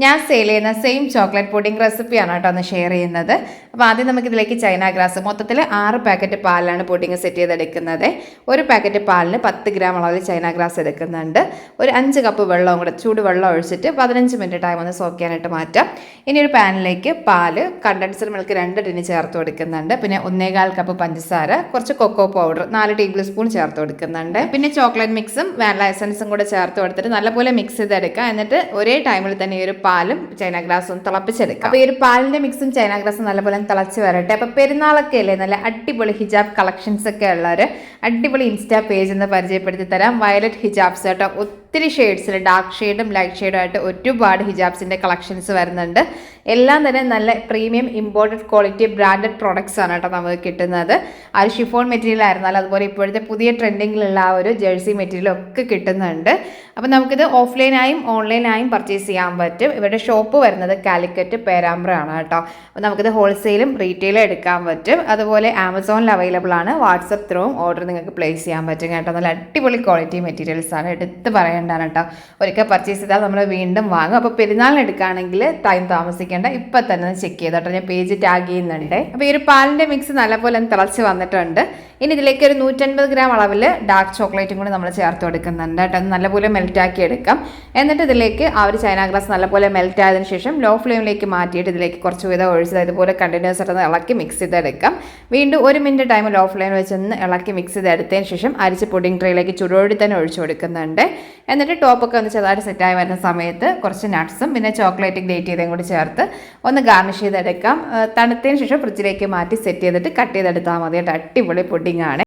ഞാൻ സെയിൽ ചെയ്യുന്ന same chocolate pudding റെസിപ്പിയാണ് കേട്ടോ ഒന്ന് ഷെയർ ചെയ്യുന്നത്. അപ്പോൾ ആദ്യം നമുക്കിതിലേക്ക് ചൈന ഗ്രാസ് മൊത്തത്തിൽ 6 പാക്കറ്റ് പാലിലാണ് പുഡിംഗ് സെറ്റ് ചെയ്തെടുക്കുന്നത്. ഒരു പാക്കറ്റ് പാലിന് 10 ഗ്രാം അളവിൽ ചൈന ഗ്രാസ് എടുക്കുന്നുണ്ട്. ഒരു 5 കപ്പ് വെള്ളവും കൂടെ ചൂടുവെള്ളം ഒഴിച്ചിട്ട് 15 മിനിറ്റ് ടൈം ഒന്ന് സോക്ക് ചെയ്യാനായിട്ട് മാറ്റാം. ഇനി ഒരു പാനിലേക്ക് പാല്, കണ്ടൻസർ മിൽക്ക് 2 ടിന് ചേർത്ത് കൊടുക്കുന്നുണ്ട്. പിന്നെ 1.25 കപ്പ് പഞ്ചസാര, കുറച്ച് കൊക്കോ പൗഡർ 4 ടേബിൾ സ്പൂൺ ചേർത്ത് കൊടുക്കുന്നുണ്ട്. പിന്നെ ചോക്ലേറ്റ് മിക്സും വാനില എസൻസും കൂടെ ചേർത്ത് കൊടുത്തിട്ട് നല്ലപോലെ മിക്സ് ചെയ്തെടുക്കുക. എന്നിട്ട് ഒരേ ടൈമിൽ തന്നെ ഈ ഒരു പാലും ചൈന ഗ്രാസും തിളപ്പിച്ചെടുക്കാം. അപ്പോൾ ഈ ഒരു പാലിന്റെ മിക്സും ചൈന ഗ്രാസും നല്ലപോലെ തിളച്ച് വരട്ടെ. അപ്പോൾ പെരുന്നാളൊക്കെ അല്ലേ, നല്ല അടിപൊളി ഹിജാബ് കളക്ഷൻസ് ഒക്കെ ഉള്ളവർ അടിപൊളി ഇൻസ്റ്റാ പേജ് എന്ന് പരിചയപ്പെടുത്തി തരാം. വയലറ്റ് ഹിജാബ്സ് കേട്ടോ, ഒത്തിരി ഷെയ്ഡ്സിൽ ഡാർക്ക് ഷെയ്ഡും ലൈറ്റ് ഷെയ്ഡും ആയിട്ട് ഒരുപാട് ഹിജാബ്സിൻ്റെ കളക്ഷൻസ് വരുന്നുണ്ട്. എല്ലാം തന്നെ നല്ല premium imported quality branded products ആണ് കേട്ടോ നമുക്ക് കിട്ടുന്നത്. ആ ഒരു ഷിഫോൺ മെറ്റീരിയൽ ആയിരുന്നാലും അതുപോലെ ഇപ്പോഴത്തെ പുതിയ ട്രെൻഡിങ്ങിലുള്ള ആ ഒരു ജേഴ്സി മെറ്റീരിയൽ ഒക്കെ കിട്ടുന്നുണ്ട്. അപ്പോൾ നമുക്കിത് ഓഫ്ലൈനായും ഓൺലൈനായും പർച്ചേസ് ചെയ്യാൻ പറ്റും. ഇവരുടെ ഷോപ്പ് വരുന്നത് കാലിക്കറ്റ് പേരാമ്പ്ര ആണ് കേട്ടോ. അപ്പോൾ നമുക്കിത് ഹോൾസെയിലും റീറ്റെയിലും എടുക്കാൻ പറ്റും. അതുപോലെ ആമസോണിൽ അവൈലബിൾ ആണ്. വാട്സപ്പ് ത്രൂവും ഓർഡർ നിങ്ങൾക്ക് പ്ലേസ് ചെയ്യാൻ പറ്റും കേട്ടോ. നല്ല അടിപൊളി ക്വാളിറ്റി മെറ്റീരിയൽസ് ആണ്, എടുത്ത് പറയേണ്ടതാണ് കേട്ടോ. ഒരിക്കൽ പർച്ചേസ് ചെയ്താൽ നമ്മൾ വീണ്ടും വാങ്ങും. അപ്പോൾ പെരുന്നാളിന് എടുക്കുകയാണെങ്കിൽ ടൈം താമസിക്കേണ്ട, ഇപ്പം തന്നെ ചെക്ക് ചെയ്തോട്ടോ. ഞാൻ പേജ് ടാഗ് ചെയ്യുന്നുണ്ട്. അപ്പോൾ ഈ ഒരു പാലിൻ്റെ മിക്സ് നല്ലപോലെ തിളച്ച് വന്നിട്ടുണ്ട്. ഇനി ഇതിലേക്ക് ഒരു 150 ഗ്രാം അളവിൽ ഡാർക്ക് ചോക്ലേറ്റും കൂടി നമ്മൾ ചേർത്ത് കൊടുക്കുന്നുണ്ട് കേട്ടോ. നല്ലപോലെ മെൽറ്റാക്കി എടുക്കാം. എന്നിട്ട് ഇതിലേക്ക് ആ ഒരു ചൈന ഗ്രാസ് നല്ലപോലെ മെൽറ്റ് ആയതിനു ശേഷം ലോ ഫ്ലെയിമിലേക്ക് മാറ്റിയിട്ട് ഇതിലേക്ക് കുറച്ച് വീതം ഒഴിച്ച് ഇതുപോലെ കണ്ടിന്യൂസ് ആയിട്ട് ഇളക്കി മിക്സ് ചെയ്തെടുക്കാം. വീണ്ടും 1 മിനിറ്റ് ടൈം ലോ ഫ്ലെയിമിൽ വെച്ചൊന്ന് ഇളക്കി മിക്സ് ചെയ്തെടുത്തതിന് ശേഷം അരിച്ച് പുഡിംഗ് ട്രേയിലേക്ക് ചൂടോടെ തന്നെ ഒഴിച്ചു കൊടുക്കുന്നുണ്ട്. എന്നിട്ട് ടോപ്പൊക്കെ ഒന്ന് ചെറുതായിട്ട് സെറ്റായി വരുന്ന സമയത്ത് കുറച്ച് നട്ട്സും പിന്നെ ചോക്ലേറ്റ് ഗ്രേറ്റ് ചെയ്തതും കൂടി ചേർത്ത് ഒന്ന് ഗാർണിഷ് ചെയ്തെടുക്കാം. തണുത്തതിന് ശേഷം ഫ്രിഡ്ജിലേക്ക് മാറ്റി സെറ്റ് ചെയ്തിട്ട് കട്ട് ചെയ്തെടുത്താൽ മതി കേട്ടോ. അടിപൊളി പുഡിംഗ് ആണ്.